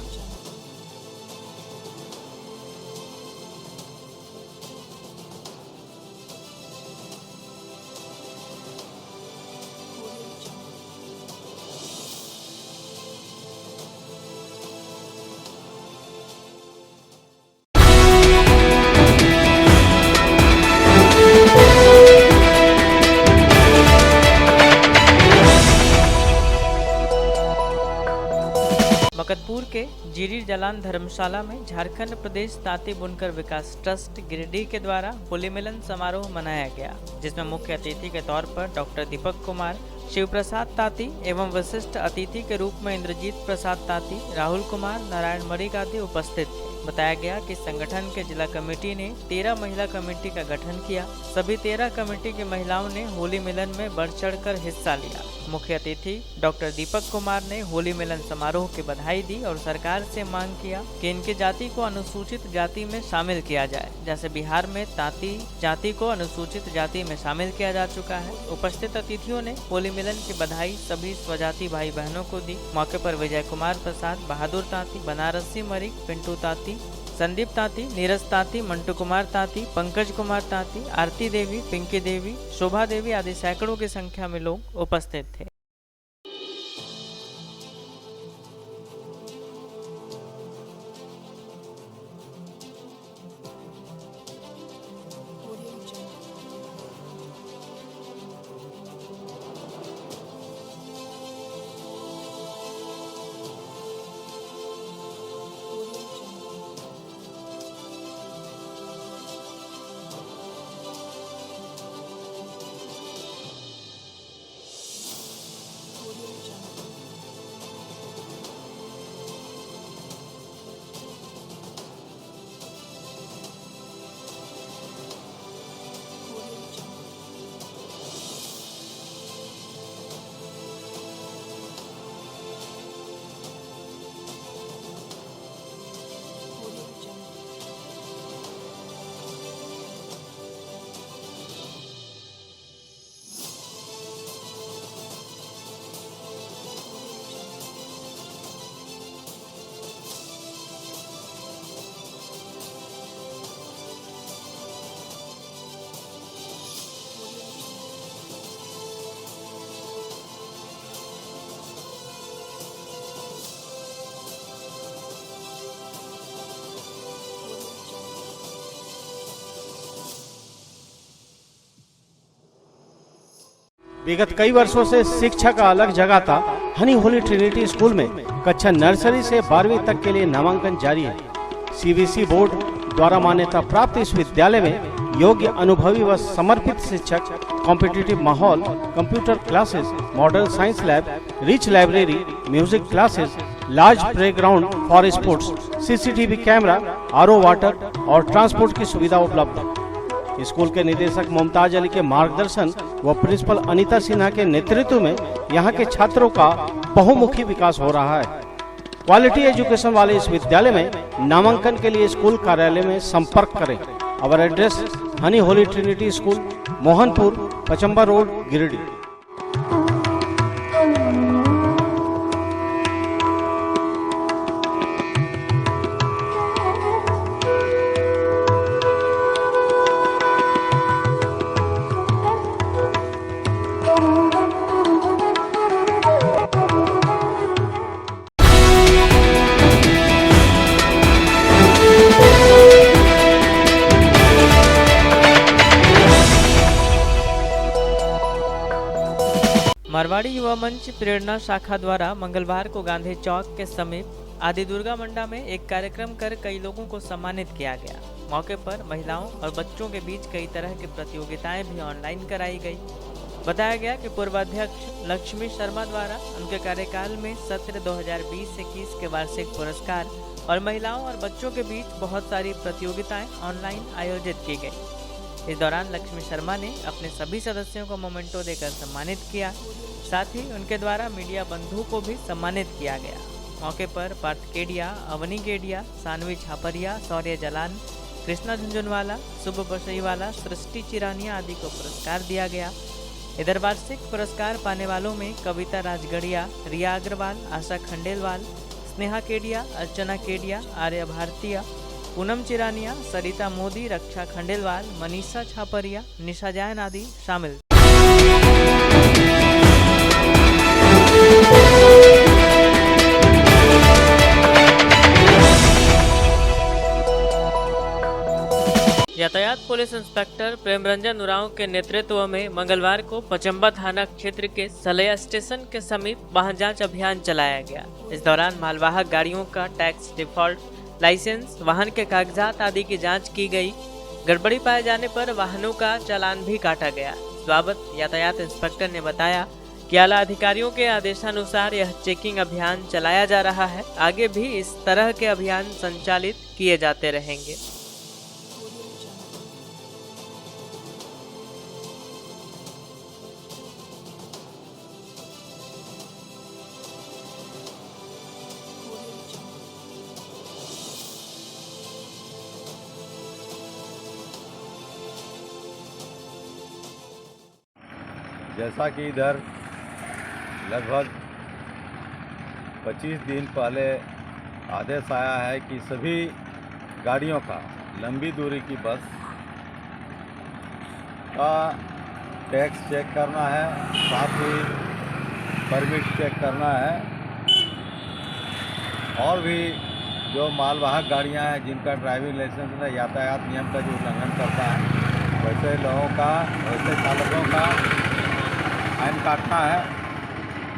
मकतपुर के जीरी जलान धर्मशाला में झारखंड प्रदेश तांती बुनकर विकास ट्रस्ट गिरिडीह के द्वारा होली मिलन समारोह मनाया गया, जिसमें मुख्य अतिथि के तौर पर डॉक्टर दीपक कुमार, शिव प्रसाद तांती एवं विशिष्ट अतिथि के रूप में इंद्रजीत प्रसाद तांती, राहुल कुमार, नारायण मणिक आदि उपस्थित थे। बताया गया कि संगठन के जिला कमेटी ने 13 महिला कमेटी का गठन किया। सभी 13 कमेटी की महिलाओं ने होली मिलन में बढ़ चढ़कर हिस्सा लिया। मुख्य अतिथि डॉक्टर दीपक कुमार ने होली मिलन समारोह की बधाई दी और सरकार से मांग किया कि इनकी जाति को अनुसूचित जाति में शामिल किया जाए, जैसे बिहार में तांती जाति को अनुसूचित जाति में शामिल किया जा चुका है। उपस्थित अतिथियों ने होली मिलन की बधाई सभी स्वजाति भाई बहनों को दी। मौके पर विजय कुमार प्रसाद, बहादुर तांती, बनारसी मरिक, पिंटू तांती, संदीप तांती, नीरज तांती, मंटू कुमार तांती, पंकज कुमार तांती, आरती देवी, पिंकी देवी, शोभा देवी आदि सैकड़ों की संख्या में लोग उपस्थित थे। विगत कई वर्षों से शिक्षा का अलग जगह था। हनी होली ट्रिनिटी स्कूल में कक्षा नर्सरी से 12वीं तक के लिए नामांकन जारी है। सीबीएसई बोर्ड द्वारा मान्यता प्राप्त इस विद्यालय में योग्य, अनुभवी व समर्पित शिक्षक, कॉम्पिटिटिव माहौल, computer classes, model science lab, rich library, music classes, large playground for sports, CCTV camera, RO water और ट्रांसपोर्ट की सुविधा उपलब्ध है। स्कूल के निदेशक मुमताज अली के मार्गदर्शन व प्रिंसिपल अनीता सिन्हा के नेतृत्व में यहाँ के छात्रों का बहुमुखी विकास हो रहा है। क्वालिटी एजुकेशन वाले इस विद्यालय में नामांकन के लिए स्कूल कार्यालय में संपर्क करें। आवर एड्रेस हनी Holy Trinity School, Mohanpur, Pachamba road, Giridih. Marwari Yuva Manch प्रेरणा शाखा द्वारा मंगलवार को गांधी चौक के समीप आदि दुर्गा मंडा में एक कार्यक्रम कर कई लोगों को सम्मानित किया गया। मौके पर महिलाओं और बच्चों के बीच कई तरह की प्रतियोगिताएं भी ऑनलाइन कराई गई। बताया गया कि पूर्व अध्यक्ष लक्ष्मी शर्मा द्वारा उनके कार्यकाल में सत्र 2020-21 के वार्षिक पुरस्कार और महिलाओं और बच्चों के बीच बहुत सारी प्रतियोगिताएं ऑनलाइन आयोजित की गई। इस दौरान लक्ष्मी शर्मा ने अपने सभी सदस्यों को मोमेंटो देकर सम्मानित किया। साथ ही उनके द्वारा मीडिया बंधु को भी सम्मानित किया गया। मौके पर पार्थ केडिया, अवनी केडिया, सानवी छापरिया, शौर्य जलान, कृष्णा झुंझुनवाला, शुभ बसईवाला, सृष्टि चिरानिया आदि को पुरस्कार दिया गया। इधर वार्षिक पुरस्कार पाने वालों में कविता राजगढ़िया, रिया अग्रवाल, आशा खंडेलवाल, स्नेहा केडिया, अर्चना केडिया, आर्य भारतीय, पूनम चिरानिया, सरिता मोदी, रक्षा खंडेलवाल, मनीषा छापरिया, निशा जैन आदि शामिल। यातायात पुलिस इंस्पेक्टर प्रेम रंजन उरांव के नेतृत्व में मंगलवार को पचम्बा थाना क्षेत्र के सलैया स्टेशन के समीप वाहन जांच अभियान चलाया गया। इस दौरान मालवाहक गाड़ियों का टैक्स डिफॉल्ट, लाइसेंस, वाहन के कागजात आदि की जांच की गई। गड़बड़ी पाए जाने पर वाहनों का चालान भी काटा गया। स्वागत यातायात इंस्पेक्टर ने बताया कि आला अधिकारियों के आदेशानुसार यह चेकिंग अभियान चलाया जा रहा है। आगे भी इस तरह के अभियान संचालित किए जाते रहेंगे। जैसा कि इधर लगभग 25 दिन पहले आदेश आया है कि सभी गाड़ियों का लंबी दूरी की बस का टैक्स चेक करना है, साथ ही परमिट चेक करना है और भी जो मालवाहक गाड़ियां हैं जिनका ड्राइविंग लाइसेंस या यातायात नियम का जो उल्लंघन करता है वैसे लोगों का, वैसे चालकों का फाइन काटना है।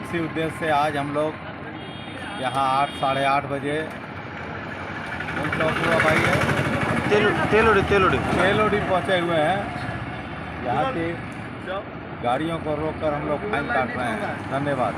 इसी उद्देश्य से आज हम लोग यहाँ 8, साढ़े 8 बजे कौन चौक हुआ भाई है तेलोडी पहुँचे हुए हैं। यहाँ की गाड़ियों को रोककर हम लोग फाइन काट रहे हैं। धन्यवाद।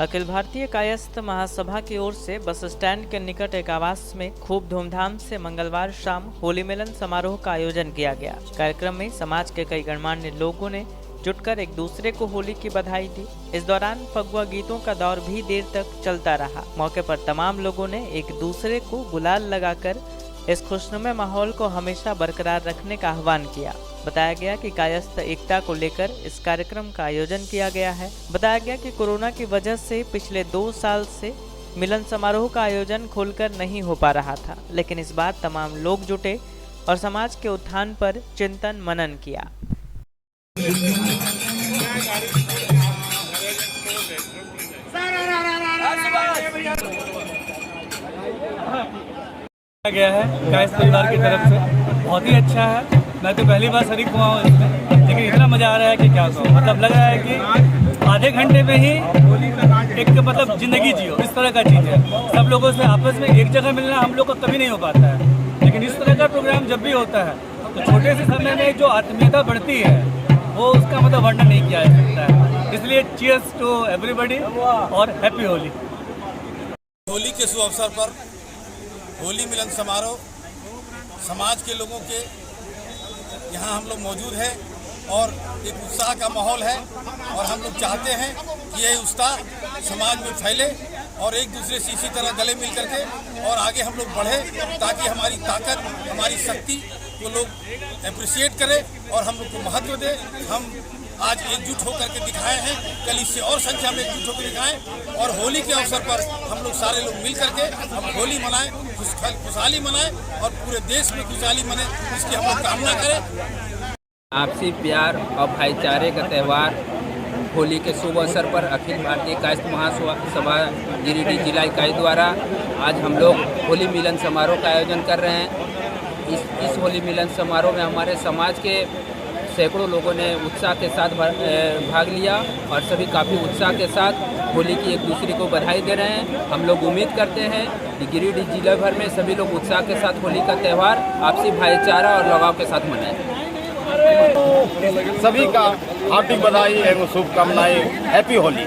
अखिल भारतीय कायस्थ महासभा की ओर से बस स्टैंड के निकट एक आवास में खूब धूमधाम से मंगलवार शाम होली मिलन समारोह का आयोजन किया गया। कार्यक्रम में समाज के कई गणमान्य लोगों ने जुटकर एक दूसरे को होली की बधाई दी। इस दौरान फगुआ गीतों का दौर भी देर तक चलता रहा। मौके पर तमाम लोगों ने एक दूसरे को गुलाल लगाकर इस खुशनुमा माहौल को हमेशा बरकरार रखने का आह्वान किया। बताया गया कि कायस्थ एकता को लेकर इस कार्यक्रम का आयोजन किया गया है। बताया गया कि कोरोना की वजह से पिछले 2 साल से मिलन समारोह का आयोजन खुलकर नहीं हो पा रहा था, लेकिन इस बार तमाम लोग जुटे और समाज के उत्थान पर चिंतन मनन किया। सारा गया है कायस्थ परिवार की तरफ से, बहुत ही अच्छा है। मैं तो पहली बार शरीक हुआ हूँ इसमें, लेकिन इतना मज़ा आ रहा है कि क्या कहूँ। मतलब लग रहा है कि आधे घंटे में ही एक मतलब ज़िंदगी जियो, इस तरह का चीज़ है। सब लोगों से आपस में एक जगह मिलना हम लोग को कभी नहीं हो पाता है, लेकिन इस तरह का प्रोग्राम जब भी होता है तो छोटे से समय में जो आत्मीयता बढ़ती है वो उसका मतलब वर्णन नहीं किया जा सकता है। इसलिए चीयर्स टू एवरीबॉडी और हैप्पी होली। होली के शुभ अवसर पर होली मिलन समारोह समाज के लोगों के यहाँ हम लोग मौजूद हैं और एक उत्साह का माहौल है और हम लोग चाहते हैं कि यह उत्साह समाज में फैले और एक दूसरे से इसी तरह गले मिल करके और आगे हम लोग बढ़े, ताकि हमारी ताकत, हमारी शक्ति को लोग अप्रिशिएट करें और हम लोग को महत्व दें। हम आज एकजुट होकर के दिखाए हैं, कल इससे और संख्या में एकजुट होकर दिखाएं और होली के अवसर पर हम लोग सारे लोग मिल करके हम होली मनाएं, खुशहाली मनाएं और पूरे देश में खुशहाली मने, इसकी हम लोग कामना करें। आपसी प्यार और भाईचारे का त्यौहार होली के शुभ अवसर पर अखिल भारतीय कायस्थ महासभा गिरिडीह जिला इकाई द्वारा आज हम लोग होली मिलन समारोह का आयोजन कर रहे हैं। इस होली मिलन समारोह में हमारे समाज के सैकड़ों लोगों ने उत्साह के साथ भाग लिया और सभी काफ़ी उत्साह के साथ होली की एक दूसरे को बधाई दे रहे हैं। हम लोग उम्मीद करते हैं कि गिरिडीह जिला भर में सभी लोग उत्साह के साथ होली का त्यौहार आपसी भाईचारा और लगाव के साथ मनाएं। सभी का हार्दिक बधाई एवं शुभकामनाएं। हैप्पी होली।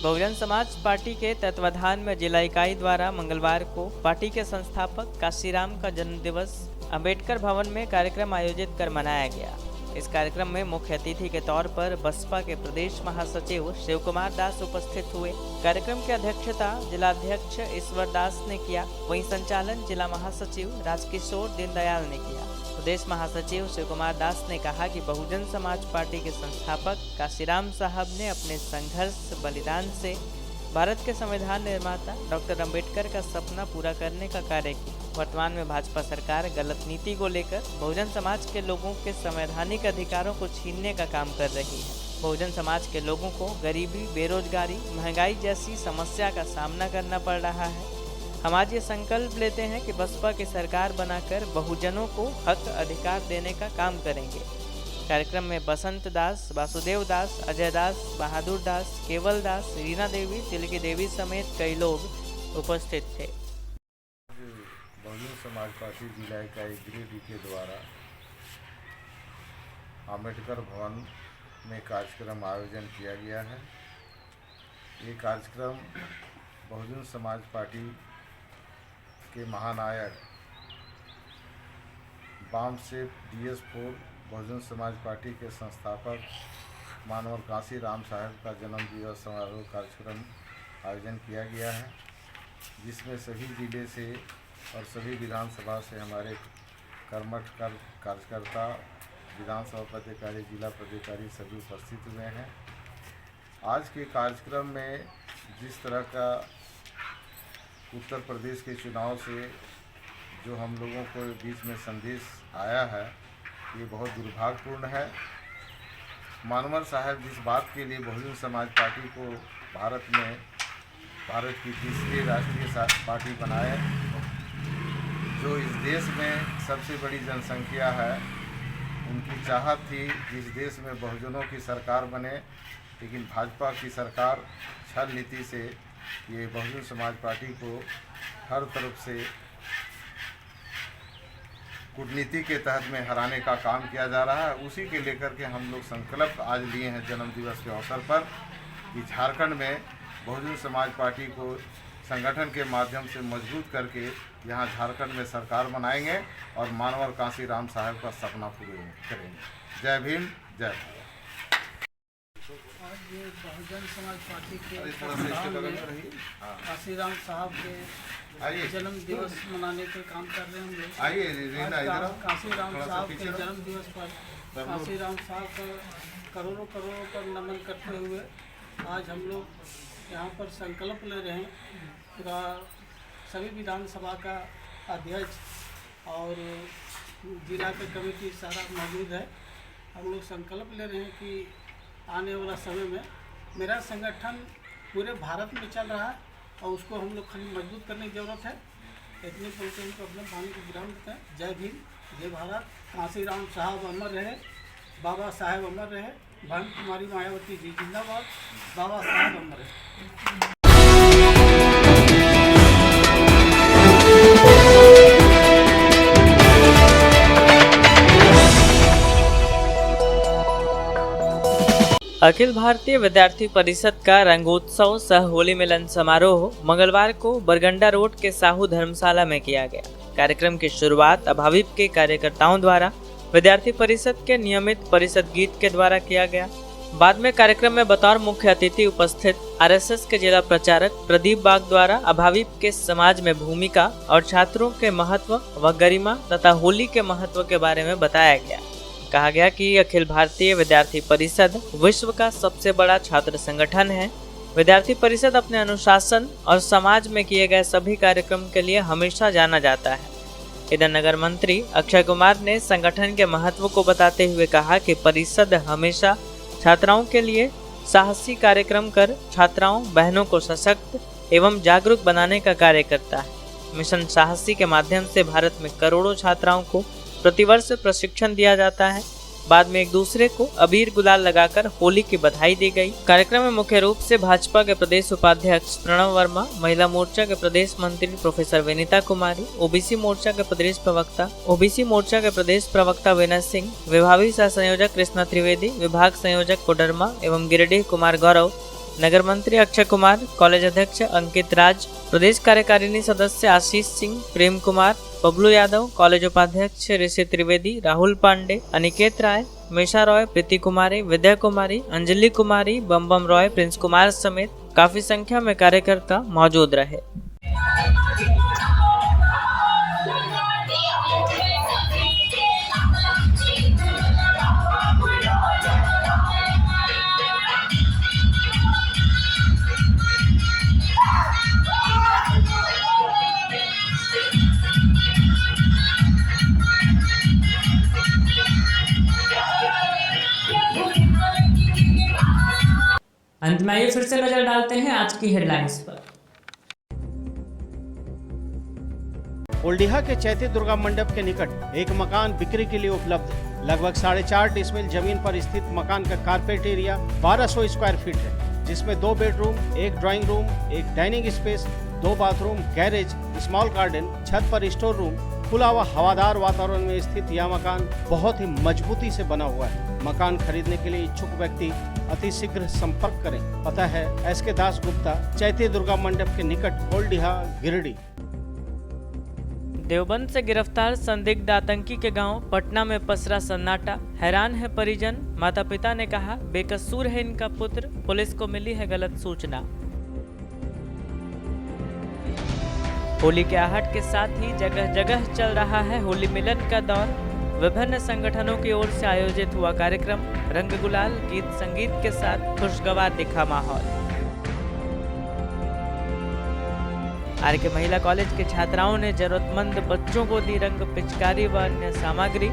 बहुजन समाज पार्टी के तत्वाधान में जिला इकाई द्वारा मंगलवार को पार्टी के संस्थापक काशीराम का जन्मदिवस अंबेडकर भवन में कार्यक्रम आयोजित कर मनाया गया। इस कार्यक्रम में मुख्य अतिथि के तौर पर बसपा के प्रदेश महासचिव शिव कुमार दास उपस्थित हुए। कार्यक्रम की अध्यक्षता जिलाध्यक्ष ईश्वर दास ने किया, वहीं संचालन जिला महासचिव राजकिशोर दीनदयाल ने किया। प्रदेश महासचिव शिव कुमार दास ने कहा कि बहुजन समाज पार्टी के संस्थापक काशीराम साहब ने अपने संघर्ष बलिदान से भारत के संविधान निर्माता डॉक्टर अंबेडकर का सपना पूरा करने का कार्य किया। वर्तमान में भाजपा सरकार गलत नीति को लेकर बहुजन समाज के लोगों के संवैधानिक अधिकारों को छीनने का काम कर रही है। बहुजन समाज के लोगों को गरीबी, बेरोजगारी, महंगाई जैसी समस्या का सामना करना पड़ रहा है। हम आज ये संकल्प लेते हैं कि बसपा की सरकार बनाकर बहुजनों को हक अधिकार देने का काम करेंगे। कार्यक्रम में बसंत दास, वासुदेव दास, अजय दास, बहादुर दास, केवल दास, रीना देवी, तिलकी देवी समेत कई लोग उपस्थित थे। बहुजन समाज पार्टी जिला इकाई गिरिडीह के द्वारा अम्बेडकर भवन में कार्यक्रम आयोजन किया गया है। ये कार्यक्रम बहुजन समाज पार्टी के महानायक बाम से DS4 बहुजन समाज पार्टी के संस्थापक मानवर काशीराम साहब का जन्म दिवस समारोह कार्यक्रम आयोजन किया गया है, जिसमें सभी जिले से और सभी विधानसभा से हमारे कर्मठ कार्यकर्ता, विधानसभा पदाधिकारी, जिला पदाधिकारी सभी उपस्थित हुए हैं। आज के कार्यक्रम में जिस तरह का उत्तर प्रदेश के चुनाव से जो हम लोगों को बीच में संदेश आया है, ये बहुत दुर्भाग्यपूर्ण है। मानवर साहब जिस बात के लिए बहुजन समाज पार्टी को भारत की तीसरी राष्ट्रीय पार्टी बनाए, जो इस देश में सबसे बड़ी जनसंख्या है, उनकी चाहत थी कि इस देश में बहुजनों की सरकार बने, लेकिन भाजपा की सरकार छल नीति से ये बहुजन समाज पार्टी को हर तरफ से कूटनीति के तहत में हराने का काम किया जा रहा है। उसी के लेकर के हम लोग संकल्प आज लिए हैं जन्म दिवस के अवसर पर कि झारखंड में बहुजन समाज पार्टी को संगठन के माध्यम से मजबूत करके यहाँ झारखंड में सरकार बनाएंगे और मानवर काशीराम साहब का सपना पूरा करेंगे। जय भीम, जय भारत। आज ये बहुजन समाज पार्टी के काशीराम साहब के जन्म दिवस मनाने के काम कर रहे हैं हम लोग। काशीराम साहब के जन्म दिवस पर काशीराम साहब का करोड़ों पर नमन करते हुए आज हम लोग यहाँ पर संकल्प ले रहे हैं। पूरा सभी विधानसभा का अध्यक्ष और जिला के कमेटी सारा मौजूद है। हम लोग संकल्प ले रहे हैं कि आने वाला समय में मेरा संगठन पूरे भारत में चल रहा है और उसको हम लोग खाली मजबूत करने की ज़रूरत है। इतने बोलते को अपने पानी को विराम देते हैं। जय भीम, जय भारत। कांशीराम साहब अमर रहे, बाबा साहेब अमर रहे, भानु कुमारी मायावती जी जिंदाबाद, बाबा साहेब अमर रहे। अखिल भारतीय विद्यार्थी परिषद का रंगोत्सव सह होली मिलन समारोह मंगलवार को बरगंडा रोड के साहू धर्मशाला में किया गया। कार्यक्रम की शुरुआत अभाविप के कार्यकर्ताओं द्वारा विद्यार्थी परिषद के नियमित परिषद गीत के द्वारा किया गया। बाद में कार्यक्रम में बतौर मुख्य अतिथि उपस्थित आरएसएस के जिला प्रचारक प्रदीप बाग द्वारा अभाविप के समाज में भूमिका और छात्रों के महत्व व गरिमा तथा होली के महत्व के बारे में बताया गया। कहा गया कि अखिल भारतीय विद्यार्थी परिषद विश्व का सबसे बड़ा छात्र संगठन है। विद्यार्थी परिषद अपने अनुशासन और समाज में किए गए सभी कार्यक्रम के लिए हमेशा जाना जाता है। इधर नगर मंत्री अक्षय कुमार ने संगठन के महत्व को बताते हुए कहा कि परिषद हमेशा छात्राओं के लिए साहसी कार्यक्रम कर छात्राओं बहनों को सशक्त एवं जागरूक बनाने का कार्य करता है। मिशन साहसी के माध्यम से भारत में करोड़ों छात्राओं को प्रतिवर्ष प्रशिक्षण दिया जाता है। बाद में एक दूसरे को अबीर गुलाल लगाकर होली की बधाई दी गई। कार्यक्रम में मुख्य रूप से भाजपा के प्रदेश उपाध्यक्ष प्रणव वर्मा, महिला मोर्चा के प्रदेश मंत्री प्रोफेसर विनीता कुमारी, ओबीसी मोर्चा के प्रदेश प्रवक्ता विनय सिंह, विभागीय सह संयोजक कृष्णा त्रिवेदी, विभाग संयोजक कोडरमा एवं गिरिडीह कुमार गौरव, नगर मंत्री अक्षय कुमार, कॉलेज अध्यक्ष अंकित राज, प्रदेश कार्यकारिणी सदस्य आशीष सिंह, प्रेम कुमार, बबलू यादव, कॉलेज उपाध्यक्ष ऋषि त्रिवेदी, राहुल पांडे, अनिकेत राय, मेशा रॉय, प्रीति कुमारी, विद्या कुमारी, अंजलि कुमारी, बम रॉय, प्रिंस कुमार समेत काफी संख्या में कार्यकर्ता मौजूद रहे। अंत में आइए फिर से नजर डालते हैं आज की हेडलाइंस पर। ओल्डिहा के चैती दुर्गा मंडप के निकट एक मकान बिक्री के लिए उपलब्ध है। लगभग 4.5 डिसमिल जमीन पर स्थित मकान का कारपेट एरिया 1200 स्क्वायर फीट है, जिसमें 2 bedroom, 1 drawing room, 1 dining space, 2 bathroom, garage, small garden, छत पर स्टोर रूम, खुला व हवादार वातावरण में स्थित यह मकान बहुत ही मजबूती से बना हुआ है। मकान खरीदने के लिए इच्छुक व्यक्ति अति शीघ्र संपर्क करें। पता है एसके दास गुप्ता, चैती दुर्गा मंडप के निकट, ओल्डिहा, गिरिडीह। देवबंद से गिरफ्तार संदिग्ध आतंकी के गांव पटना में पसरा सन्नाटा। हैरान है परिजन। माता पिता ने कहा बेकसूर है इनका पुत्र, पुलिस को मिली है गलत सूचना। होली के आहट के साथ ही जगह जगह चल रहा है होली मिलन का दौर। विभिन्न संगठनों की ओर से आयोजित हुआ कार्यक्रम रंग गुलाल, गीत संगीत के साथ खुशगवार दिखा माहौल। आरके महिला कॉलेज के छात्राओं ने जरूरतमंद बच्चों को दी रंग, पिचकारी व अन्य सामग्री।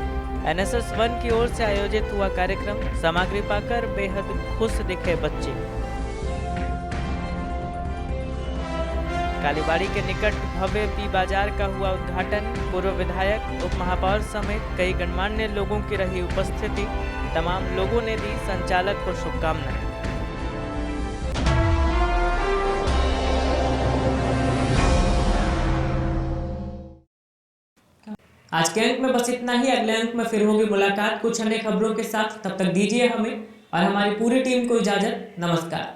एनएसएस 1 की ओर से आयोजित हुआ कार्यक्रम, सामग्री पाकर बेहद खुश दिखे बच्चे। कालीबाड़ी के निकट भव्य पी बाजार का हुआ उद्घाटन। पूर्व विधायक, उप महापौर समेत कई गणमान्य लोगों की रही उपस्थिति। तमाम लोगों ने दी संचालक को शुभकामनाएं। आज के अंक में बस इतना ही। अगले अंक में फिर होगी मुलाकात कुछ अन्य खबरों के साथ। तब तक दीजिए हमें और हमारी पूरी टीम को इजाजत। नमस्कार।